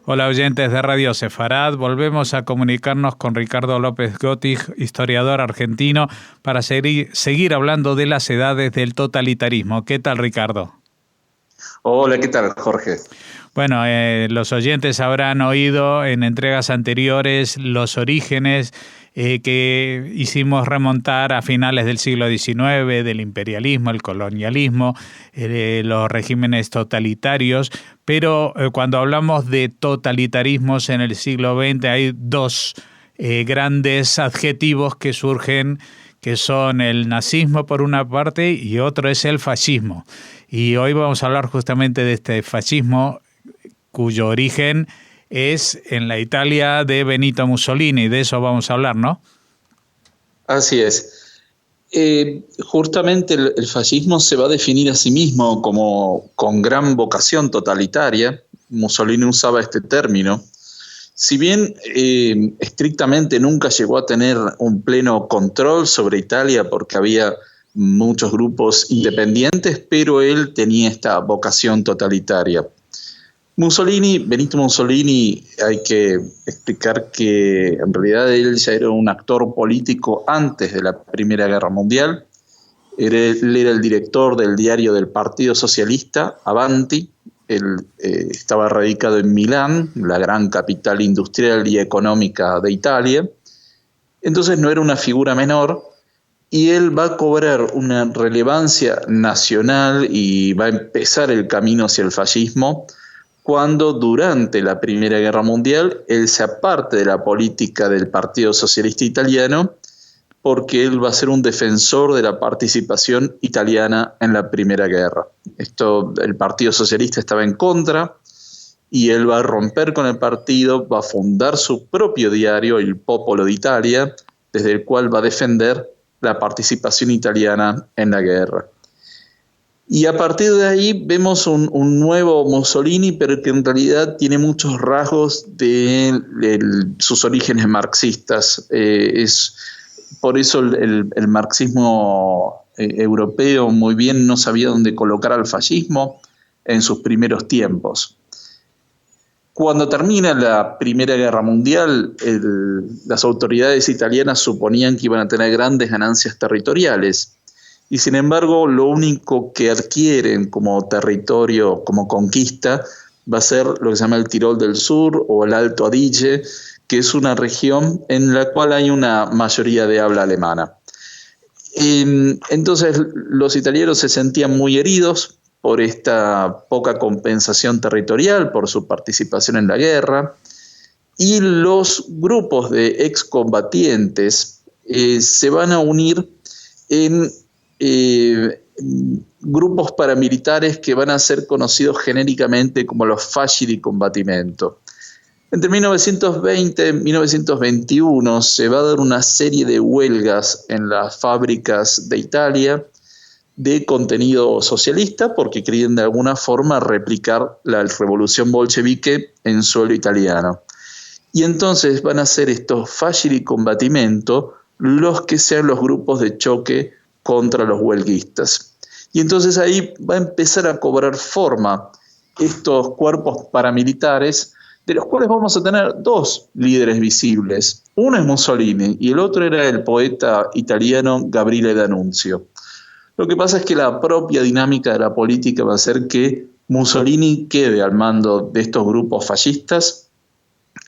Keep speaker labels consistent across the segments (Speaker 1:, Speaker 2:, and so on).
Speaker 1: Hola oyentes de Radio Sefarad, volvemos a comunicarnos con Ricardo López Gottig, historiador argentino, para seguir hablando de las edades del totalitarismo. ¿Qué tal, Ricardo?
Speaker 2: Hola, ¿qué tal, Jorge?
Speaker 1: Bueno, los oyentes habrán oído en entregas anteriores los orígenes que hicimos remontar a finales del siglo XIX, del imperialismo, el colonialismo, los regímenes totalitarios, pero cuando hablamos de totalitarismos en el siglo XX hay dos grandes adjetivos que surgen, que son el nazismo por una parte y otro es el fascismo. Y hoy vamos a hablar justamente de este fascismo cuyo origen es en la Italia de Benito Mussolini. De eso vamos a hablar, ¿no?
Speaker 2: Así es. Justamente el fascismo se va a definir a sí mismo como con gran vocación totalitaria. Mussolini usaba este término. Si bien estrictamente nunca llegó a tener un pleno control sobre Italia porque había muchos grupos independientes, pero él tenía esta vocación totalitaria. Benito Mussolini, hay que explicar que en realidad él ya era un actor político antes de la Primera Guerra Mundial. Él era el director del diario del Partido Socialista, Avanti. Él estaba radicado en Milán, la gran capital industrial y económica de Italia. Entonces no era una figura menor y él va a cobrar una relevancia nacional y va a empezar el camino hacia el fascismo cuando durante la Primera Guerra Mundial él se aparte de la política del Partido Socialista Italiano porque él va a ser un defensor de la participación italiana en la Primera Guerra. El Partido Socialista estaba en contra y él va a romper con el partido, va a fundar su propio diario, Il Popolo d'Italia, desde el cual va a defender la participación italiana en la guerra. Y a partir de ahí vemos un nuevo Mussolini, pero que en realidad tiene muchos rasgos de sus orígenes marxistas. Por eso el marxismo europeo muy bien no sabía dónde colocar al fascismo en sus primeros tiempos. Cuando termina la Primera Guerra Mundial, las autoridades italianas suponían que iban a tener grandes ganancias territoriales. Y sin embargo, lo único que adquieren como territorio, como conquista, va a ser lo que se llama el Tirol del Sur o el Alto Adige, que es una región en la cual hay una mayoría de habla alemana. Entonces, los italianos se sentían muy heridos por esta poca compensación territorial, por su participación en la guerra, y los grupos de excombatientes se van a unir en grupos paramilitares que van a ser conocidos genéricamente como los Fasci di Combattimento. Entre 1920 y 1921 se va a dar una serie de huelgas en las fábricas de Italia de contenido socialista porque querían de alguna forma replicar la revolución bolchevique en suelo italiano. Y entonces van a ser estos Fasci di Combattimento los que sean los grupos de choque contra los huelguistas. Y entonces ahí va a empezar a cobrar forma estos cuerpos paramilitares, de los cuales vamos a tener dos líderes visibles. Uno es Mussolini y el otro era el poeta italiano Gabriele D'Annunzio. Lo que pasa es que la propia dinámica de la política va a hacer que Mussolini quede al mando de estos grupos fascistas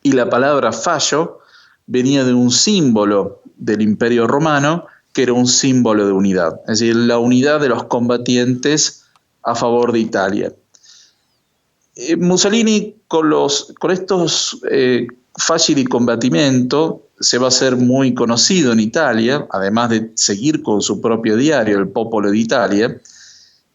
Speaker 2: y la palabra fallo venía de un símbolo del Imperio Romano que era un símbolo de unidad, es decir, la unidad de los combatientes a favor de Italia. Mussolini con estos Fasci di Combattimento se va a hacer muy conocido en Italia, además de seguir con su propio diario, El Popolo d'Italia,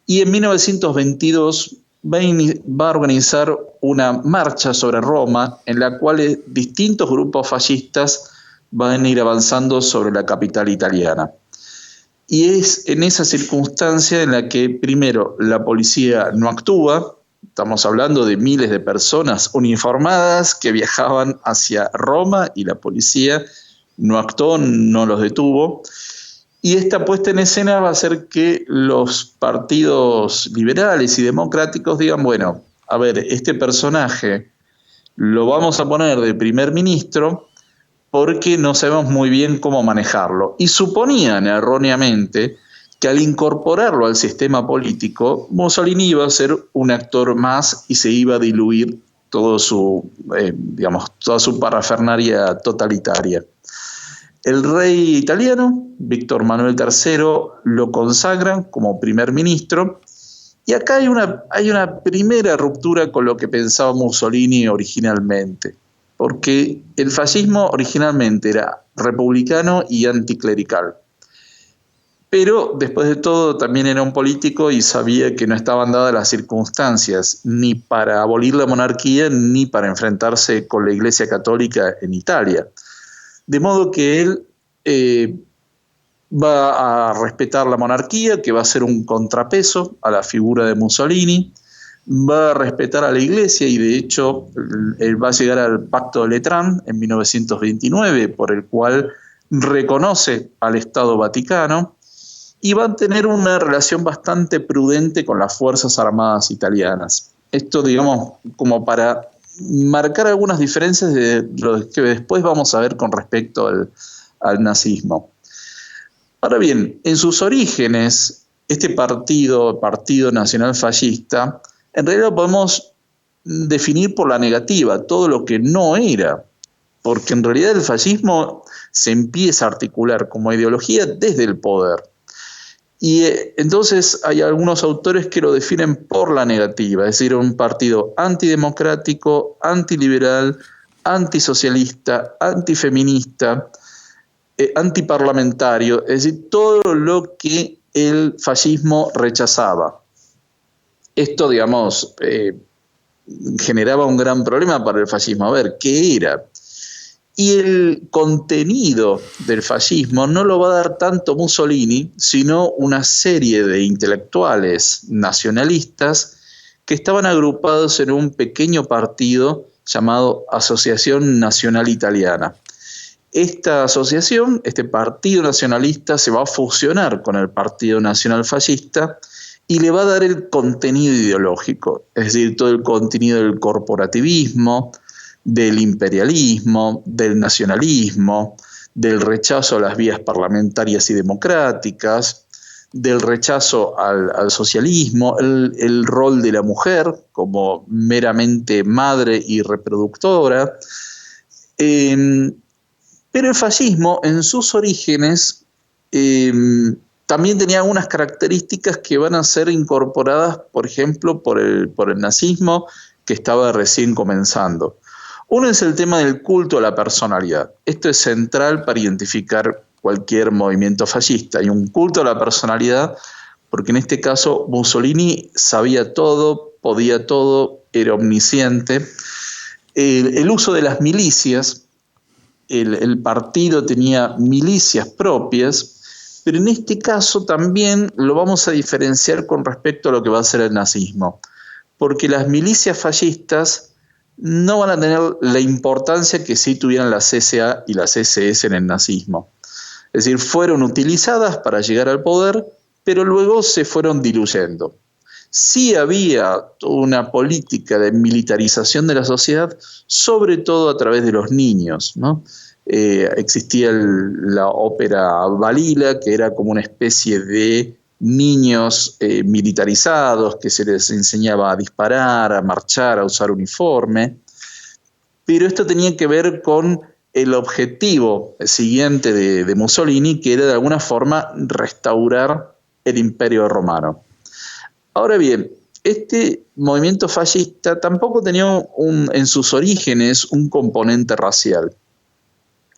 Speaker 2: y en 1922 va a organizar una marcha sobre Roma en la cual distintos grupos fascistas van a ir avanzando sobre la capital italiana. Y es en esa circunstancia en la que, primero, la policía no actúa. Estamos hablando de miles de personas uniformadas que viajaban hacia Roma y la policía no actuó, no los detuvo. Y esta puesta en escena va a hacer que los partidos liberales y democráticos digan, bueno, a ver, este personaje lo vamos a poner de primer ministro porque no sabemos muy bien cómo manejarlo. Y suponían erróneamente que al incorporarlo al sistema político, Mussolini iba a ser un actor más y se iba a diluir toda su parafernalia totalitaria. El rey italiano, Víctor Manuel III, lo consagra como primer ministro, y acá hay una primera ruptura con lo que pensaba Mussolini originalmente, porque el fascismo originalmente era republicano y anticlerical. Pero después de todo también era un político y sabía que no estaban dadas las circunstancias ni para abolir la monarquía ni para enfrentarse con la Iglesia Católica en Italia. De modo que él va a respetar la monarquía, que va a ser un contrapeso a la figura de Mussolini, va a respetar a la Iglesia y de hecho él va a llegar al Pacto de Letrán en 1929, por el cual reconoce al Estado Vaticano, y van a tener una relación bastante prudente con las Fuerzas Armadas italianas. Esto, digamos, como para marcar algunas diferencias de lo que después vamos a ver con respecto al nazismo. Ahora bien, en sus orígenes, este Partido Nacional Fascista, en realidad lo podemos definir por la negativa, todo lo que no era, porque en realidad el fascismo se empieza a articular como ideología desde el poder. Y entonces hay algunos autores que lo definen por la negativa, es decir, un partido antidemocrático, antiliberal, antisocialista, antifeminista, antiparlamentario, es decir, todo lo que el fascismo rechazaba. Esto, digamos, generaba un gran problema para el fascismo. A ver, ¿qué era? Y el contenido del fascismo no lo va a dar tanto Mussolini, sino una serie de intelectuales nacionalistas que estaban agrupados en un pequeño partido llamado Asociación Nacional Italiana. Esta asociación, este partido nacionalista, se va a fusionar con el Partido Nacional Fascista y le va a dar el contenido ideológico, es decir, todo el contenido del corporativismo, del imperialismo, del nacionalismo, del rechazo a las vías parlamentarias y democráticas, del rechazo al socialismo, el rol de la mujer como meramente madre y reproductora. Pero el fascismo, en sus orígenes, también tenía algunas características que van a ser incorporadas, por ejemplo, por el nazismo, que estaba recién comenzando. Uno es el tema del culto a la personalidad. Esto es central para identificar cualquier movimiento fascista. Hay un culto a la personalidad, porque en este caso Mussolini sabía todo, podía todo, era omnisciente. El uso de las milicias, el partido tenía milicias propias, pero en este caso también lo vamos a diferenciar con respecto a lo que va a ser el nazismo, porque las milicias fascistas no van a tener la importancia que sí tuvieran las CSA y las SS en el nazismo. Es decir, fueron utilizadas para llegar al poder, pero luego se fueron diluyendo. Sí había una política de militarización de la sociedad, sobre todo a través de los niños, ¿no? Existía la ópera Balila, que era como una especie de niños militarizados, que se les enseñaba a disparar, a marchar, a usar uniforme, pero esto tenía que ver con el objetivo siguiente de Mussolini, que era de alguna forma restaurar el Imperio Romano. Ahora bien, este movimiento fascista tampoco tenía en sus orígenes un componente racial.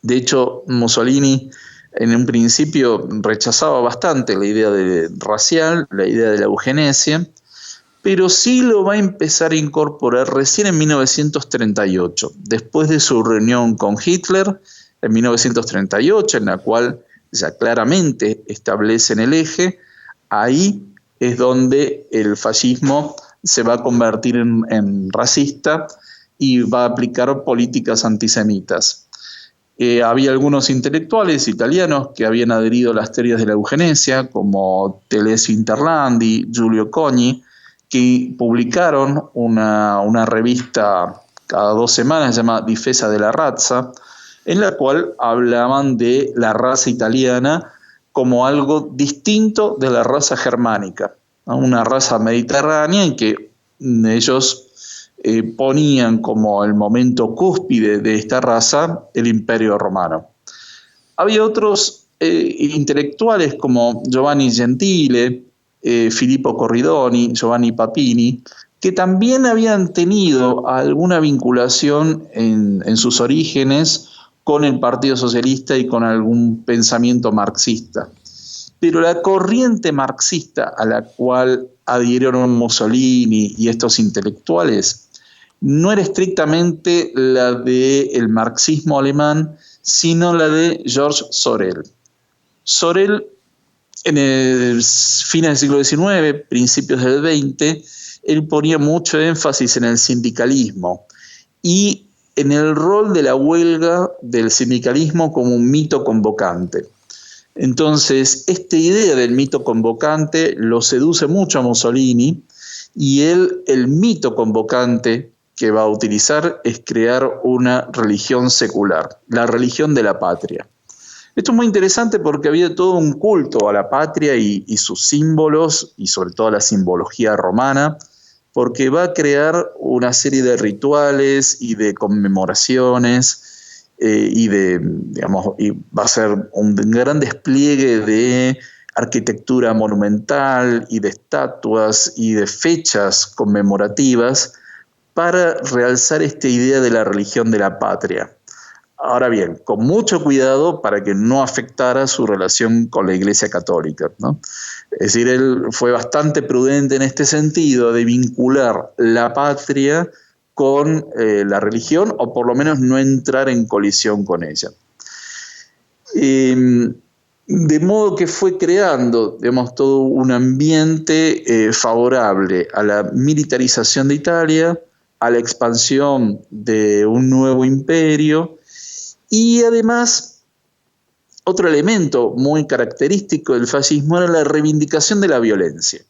Speaker 2: De hecho, Mussolini en un principio rechazaba bastante la idea racial, la idea de la eugenesia, pero sí lo va a empezar a incorporar recién en 1938, después de su reunión con Hitler en 1938, en la cual ya claramente establecen el eje. Ahí es donde el fascismo se va a convertir en racista y va a aplicar políticas antisemitas. Había algunos intelectuales italianos que habían adherido a las teorías de la eugenesia, como Telesio Interlandi, Giulio Cogni, que publicaron una revista cada 2 semanas, se llama Difesa de la Razza, en la cual hablaban de la raza italiana como algo distinto de la raza germánica, ¿no? Una raza mediterránea en que ellos ponían como el momento cúspide de esta raza el Imperio Romano. Había otros intelectuales como Giovanni Gentile, Filippo Corridoni, Giovanni Papini, que también habían tenido alguna vinculación en sus orígenes con el Partido Socialista y con algún pensamiento marxista. Pero la corriente marxista a la cual adhirieron Mussolini y estos intelectuales no era estrictamente la del marxismo alemán, sino la de Georges Sorel. Sorel, en el fines del siglo XIX, principios del XX, él ponía mucho énfasis en el sindicalismo y en el rol de la huelga del sindicalismo como un mito convocante. Entonces, esta idea del mito convocante lo seduce mucho a Mussolini y él, el mito convocante que va a utilizar es crear una religión secular, la religión de la patria. Esto es muy interesante porque había todo un culto a la patria y sus símbolos, y sobre todo la simbología romana, porque va a crear una serie de rituales y de conmemoraciones y va a ser un gran despliegue de arquitectura monumental y de estatuas y de fechas conmemorativas para realzar esta idea de la religión de la patria. Ahora bien, con mucho cuidado para que no afectara su relación con la Iglesia Católica, ¿no? Es decir, él fue bastante prudente en este sentido de vincular la patria con la religión, o por lo menos no entrar en colisión con ella. De modo que fue creando, digamos, todo un ambiente favorable a la militarización de Italia, a la expansión de un nuevo imperio y además otro elemento muy característico del fascismo era la reivindicación de la violencia.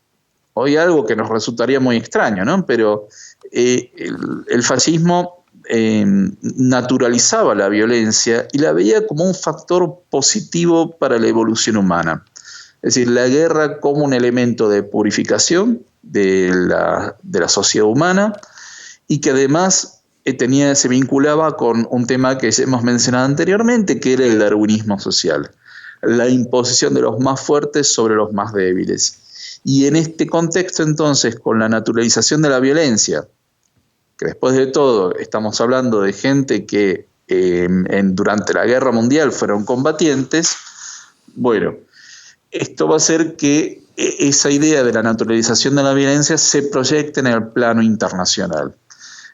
Speaker 2: Hoy algo que nos resultaría muy extraño, ¿no? Pero el fascismo naturalizaba la violencia y la veía como un factor positivo para la evolución humana. Es decir, la guerra como un elemento de purificación de la sociedad humana, y que además se vinculaba con un tema que hemos mencionado anteriormente, que era el darwinismo social, la imposición de los más fuertes sobre los más débiles. Y en este contexto, entonces, con la naturalización de la violencia, que después de todo estamos hablando de gente que durante la Guerra Mundial fueron combatientes, bueno, esto va a hacer que esa idea de la naturalización de la violencia se proyecte en el plano internacional.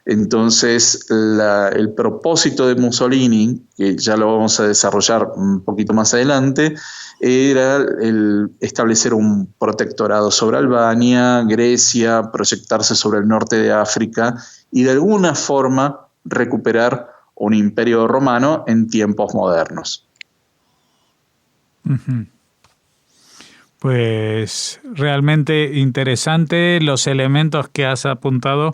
Speaker 2: Entonces, el propósito de Mussolini, que ya lo vamos a desarrollar un poquito más adelante, era el establecer un protectorado sobre Albania, Grecia, proyectarse sobre el norte de África y de alguna forma recuperar un imperio romano en tiempos modernos.
Speaker 1: Uh-huh. Pues realmente interesante los elementos que has apuntado,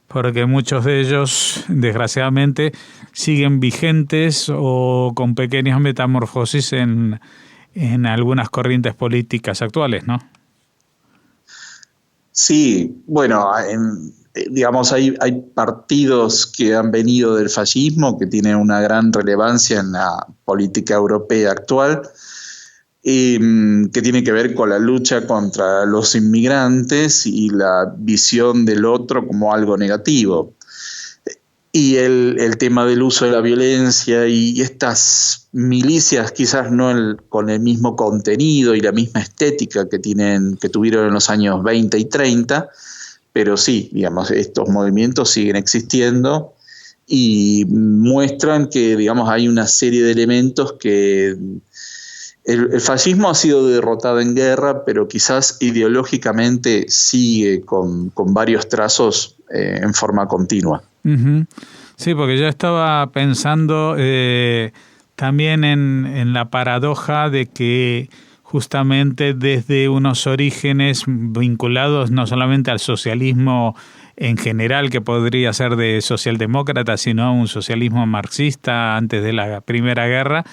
Speaker 1: porque muchos de ellos, desgraciadamente, siguen vigentes o con pequeñas metamorfosis en algunas corrientes políticas actuales, ¿no?
Speaker 2: Sí, bueno, digamos, hay partidos que han venido del fascismo que tienen una gran relevancia en la política europea actual, que tiene que ver con la lucha contra los inmigrantes y la visión del otro como algo negativo. Y el tema del uso de la violencia y estas milicias quizás no con el mismo contenido y la misma estética que tuvieron en los años 20 y 30, pero sí, digamos, estos movimientos siguen existiendo y muestran que, digamos, hay una serie de elementos que el fascismo ha sido derrotado en guerra, pero quizás ideológicamente sigue con varios trazos en forma continua.
Speaker 1: Uh-huh. Sí, porque yo estaba pensando también en la paradoja de que justamente desde unos orígenes vinculados no solamente al socialismo en general que podría ser de socialdemócrata, sino un socialismo marxista antes de la Primera Guerra,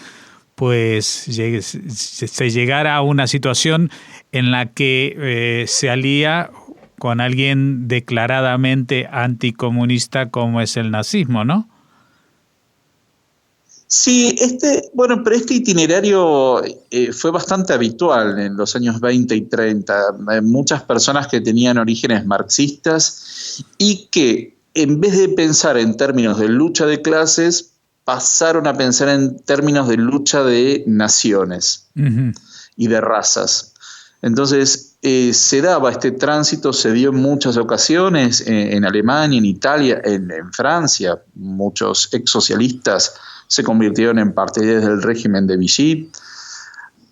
Speaker 1: pues se llegara a una situación en la que se alía con alguien declaradamente anticomunista como es el nazismo, ¿no?
Speaker 2: Sí, pero este itinerario fue bastante habitual en los años 20 y 30. Muchas personas que tenían orígenes marxistas y que en vez de pensar en términos de lucha de clases, pasaron a pensar en términos de lucha de naciones y de razas. Entonces, se daba este tránsito, se dio en muchas ocasiones en Alemania, en Italia, en Francia. Muchos exsocialistas se convirtieron en partidarios del régimen de Vichy.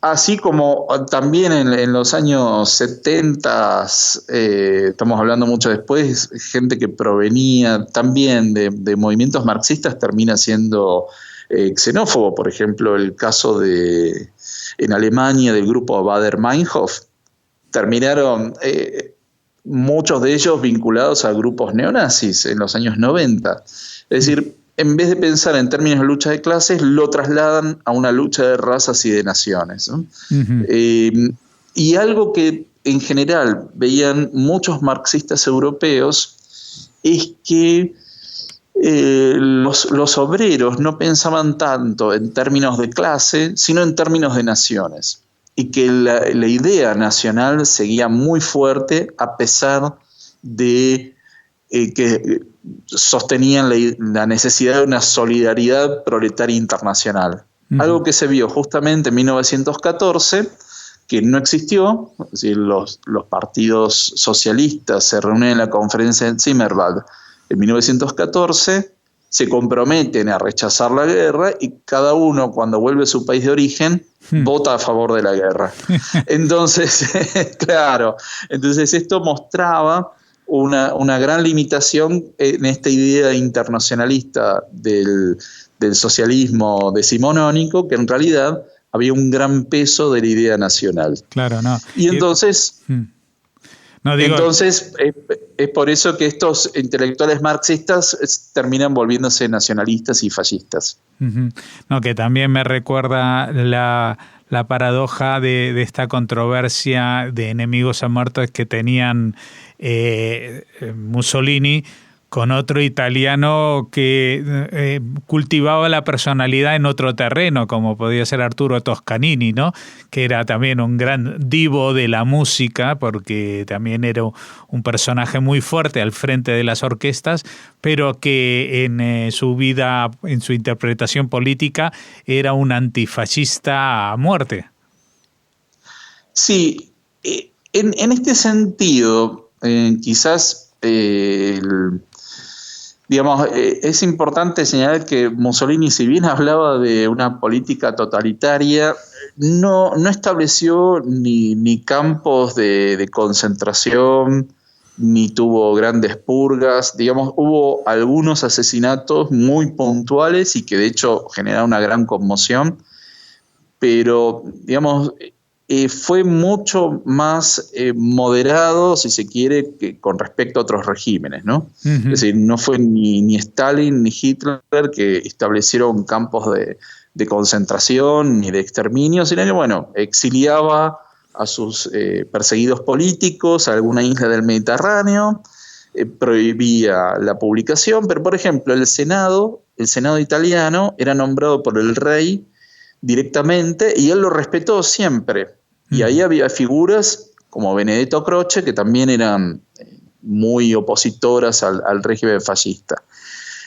Speaker 2: Así como también en los años 70, estamos hablando mucho después, gente que provenía también de movimientos marxistas termina siendo xenófobo. Por ejemplo, el caso en Alemania del grupo Baader-Meinhof, terminaron muchos de ellos vinculados a grupos neonazis en los años 90. Es decir, en vez de pensar en términos de lucha de clases, lo trasladan a una lucha de razas y de naciones, ¿no? Y algo que en general veían muchos marxistas europeos es que los obreros no pensaban tanto en términos de clase, sino en términos de naciones. Y que la idea nacional seguía muy fuerte a pesar de que sostenían la necesidad de una solidaridad proletaria internacional. Algo que se vio justamente en 1914, que no existió. Es decir, los partidos socialistas se reúnen en la conferencia de Zimmerwald en 1914, se comprometen a rechazar la guerra y cada uno, cuando vuelve a su país de origen, vota a favor de la guerra. Entonces, claro, esto mostraba una gran limitación en esta idea internacionalista del socialismo decimonónico, que en realidad había un gran peso de la idea nacional.
Speaker 1: Claro, no.
Speaker 2: Y entonces, es por eso que estos intelectuales marxistas terminan volviéndose nacionalistas y fascistas.
Speaker 1: No, que también me recuerda la paradoja de esta controversia de enemigos a muertos que tenían Mussolini con otro italiano que cultivaba la personalidad en otro terreno, como podía ser Arturo Toscanini, ¿no? Que era también un gran divo de la música, porque también era un personaje muy fuerte al frente de las orquestas, pero que en su vida, en su interpretación política, era un antifascista a muerte.
Speaker 2: Sí, en este sentido, quizás es importante señalar que Mussolini, si bien hablaba de una política totalitaria, no estableció ni campos de concentración, ni tuvo grandes purgas. Hubo algunos asesinatos muy puntuales y que de hecho generaron una gran conmoción, pero fue mucho más moderado, si se quiere, que con respecto a otros regímenes, ¿no? Es decir, no fue ni Stalin ni Hitler que establecieron campos de concentración ni de exterminio, sino que, exiliaba a sus perseguidos políticos a alguna isla del Mediterráneo, prohibía la publicación, pero, por ejemplo, el Senado italiano era nombrado por el rey directamente y él lo respetó siempre. Y ahí había figuras como Benedetto Croce, que también eran muy opositoras al régimen fascista.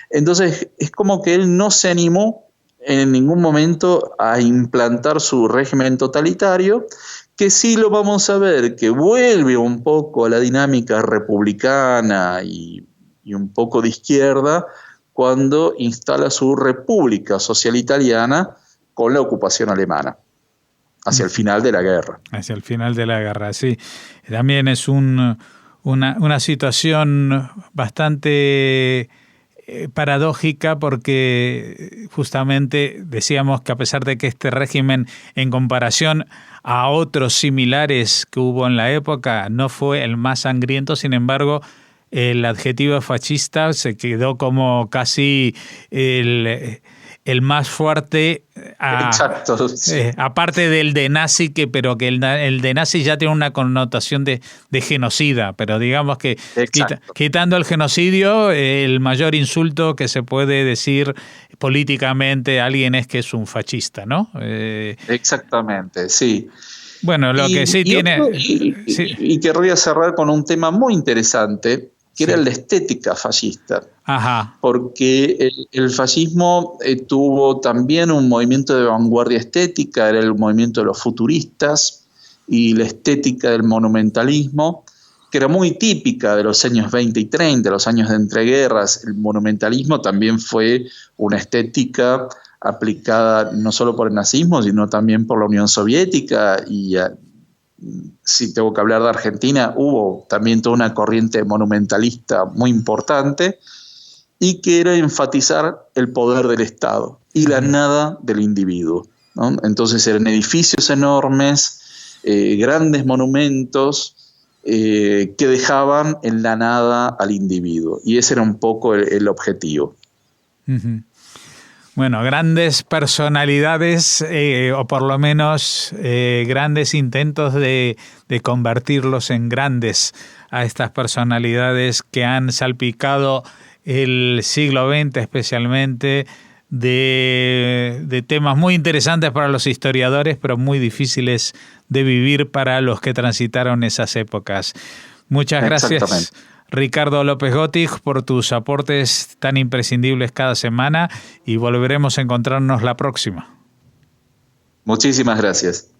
Speaker 2: Entonces, es como que él no se animó en ningún momento a implantar su régimen totalitario, que sí lo vamos a ver, que vuelve un poco a la dinámica republicana y un poco de izquierda, cuando instala su República Social Italiana con la ocupación alemana. Hacia el final de la guerra.
Speaker 1: Hacia el final de la guerra, sí. También es una situación bastante paradójica, porque justamente decíamos que a pesar de que este régimen, en comparación a otros similares que hubo en la época, no fue el más sangriento, sin embargo, el adjetivo fascista se quedó como casi el más fuerte,
Speaker 2: Exacto, sí.
Speaker 1: aparte del de nazi, pero que el de nazi ya tiene una connotación de genocida, pero digamos que quitando el genocidio, el mayor insulto que se puede decir políticamente a alguien es que es un fascista, ¿no?
Speaker 2: Exactamente, sí.
Speaker 1: Bueno, lo que sí tiene...
Speaker 2: Y querría cerrar con un tema muy interesante, que era la estética fascista.
Speaker 1: Ajá.
Speaker 2: Porque el fascismo tuvo también un movimiento de vanguardia estética, era el movimiento de los futuristas y la estética del monumentalismo, que era muy típica de los años 20 y 30, los años de entreguerras. El monumentalismo también fue una estética aplicada no solo por el nazismo, sino también por la Unión Soviética y si tengo que hablar de Argentina, hubo también toda una corriente monumentalista muy importante y que era enfatizar el poder del Estado y la nada del individuo, ¿no? Entonces eran edificios enormes, grandes monumentos que dejaban en la nada al individuo, y ese era un poco el objetivo.
Speaker 1: Uh-huh. Bueno, grandes personalidades, o por lo menos grandes intentos de convertirlos en grandes a estas personalidades que han salpicado el siglo XX, especialmente de temas muy interesantes para los historiadores, pero muy difíciles de vivir para los que transitaron esas épocas. Muchas gracias, Ricardo López Gottig, por tus aportes tan imprescindibles cada semana, y volveremos a encontrarnos la próxima.
Speaker 2: Muchísimas gracias.